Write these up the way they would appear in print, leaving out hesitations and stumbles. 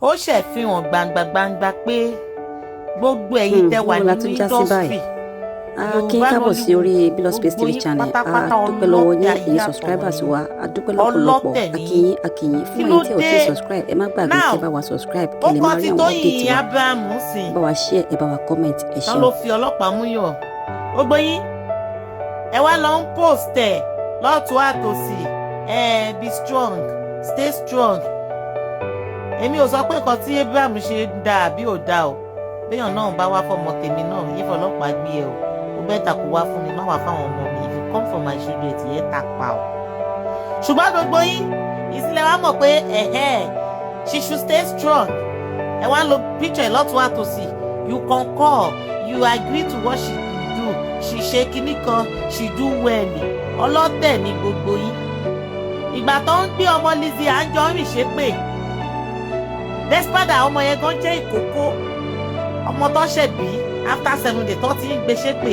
ó ṣẹ̀ fi hàn gbangba pé gbogbo ẹ̀yin tẹ́ wà nínú industry kí n kábọ̀ sí orí Belos Space TV channel. Dúpẹ́ lọ́wọ́ yín ẹ̀yin subscribers wa, dúpẹ́ lọ́pọ̀lọpọ̀, akíyín fún ẹ̀yin tí ò tí subscribe. Ẹ má gbàgbé kí ẹ bá wa subscribe kí lè máa rí àwọn update wa. Ẹ bá wa share, ẹ bá wa comment, ẹ ṣeun. wọ́n ló fi ọlọ́pàá mú yọ̀ gbogbo yín ẹ wá lọ ń post ẹ̀ lọ́tún àtòsí be strong, stay strong. èmi ò sọ pé nǹkan tí Abraham ṣe dáa àbí ò dáa o béèyàn náà bá wá fọmọ tèmi náà yí fọlọ́pàá gbé ẹ o ó bẹ́ẹ̀ ta kó wá fún mi má wá fáwọn ọmọ mi if you come from my children ti yẹ ta pa o. ṣùgbọ́n gbogbo yín ìsìlẹ̀ wa mọ̀ pé she should stay strong. ẹ wá lo picture lọ́tún àtòsí you concur, you agree to what she do, she ṣe kinní kan, she do well. ọlọ́tẹ̀ ni gbogbo yín. ìgbà tó ń gbé ọmọ Lizzy Anjorin ṣépè despite ọmọ yẹn gan jẹ́ ìkókó ọmọ tó ṣẹ̀ bí after 7 days tó ti ń gbé ṣépè.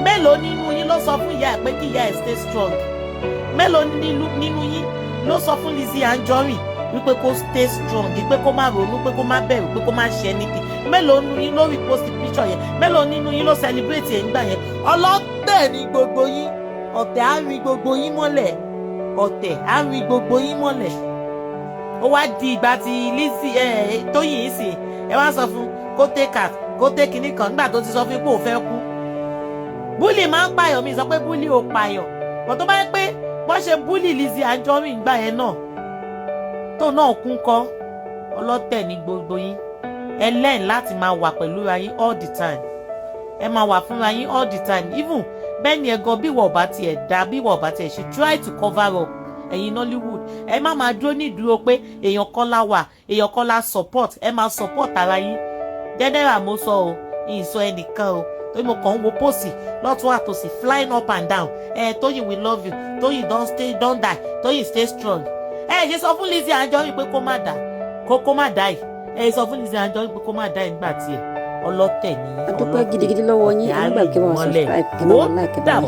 mélòó nínú yín ló sọ fún ìyá ẹ̀ pé kí ìyá ẹ̀ stay strong? mélòó nínú yín ló sọ fún Lizzy Anjorin wípé kó stay strong, wípé kó má ronú, pé kó má bẹ̀rù, pé kó má ṣe anything? mélòó nínú yín ló repost picture yẹn? mélòó nínú yín ló celebrate ẹ̀ ńgbà yẹn? ọlọ́tẹ̀ ni gbogbo yín. ọ̀tẹ̀ á rí gbogbo yín mọ́lẹ̀. ọ̀tẹ̀ á rí gbogbo yín mọ́lẹ̀. ó wá di ìgbà tí Lizzy Toyin yìí sì ẹ wá sọ fún kó take kinní kan nígbà tó ti sọ fún pé ó fẹ́ kú. búlì máa ń pààyàn, mi sọ pé búlì ò pààyàn bọ̀ tó bá yẹ pé wọ́n ṣe búlì Lizzy Anjorin gbà yẹn náà tó náà kún kọ́. ọlọ́tẹ̀ ní gbogbo yín. ẹ learn láti máa wà pẹ̀lú ra yín all the time. ẹ máa wà fúnra yín all the time. even bẹ́ẹ̀ ni ẹ̀gọ́ bí wọ́n bá tiẹ̀ dá bí wọ́n bá tiẹ̀ ṣe try to cover up ẹ̀yin Nollywood. ẹ má máa dúró ní ìdúró pé èèyàn kan la wà, èèyàn kan la support. ẹ máa support ara yín. general mo sọ o ìsọ ẹnìkan o torí mo kàn ń wo pósì lọ́tún àtòsí flying up and down. Toyin we love you, Toyin don't die, Toyin stay strong. ṣe sọ fún Lizzy Anjorin pé kó má dà kó má dà yìí. sọ fún Lizzy Anjorin pé kó má dà yìí nígbà tiẹ̀. ọlọ́tẹ̀ ni a dúpẹ́ gidigidi lọ́wọ́ yín, ẹ má gbàgbé kí wọ́n subscribe, kí wọ́n like, kí wọ́n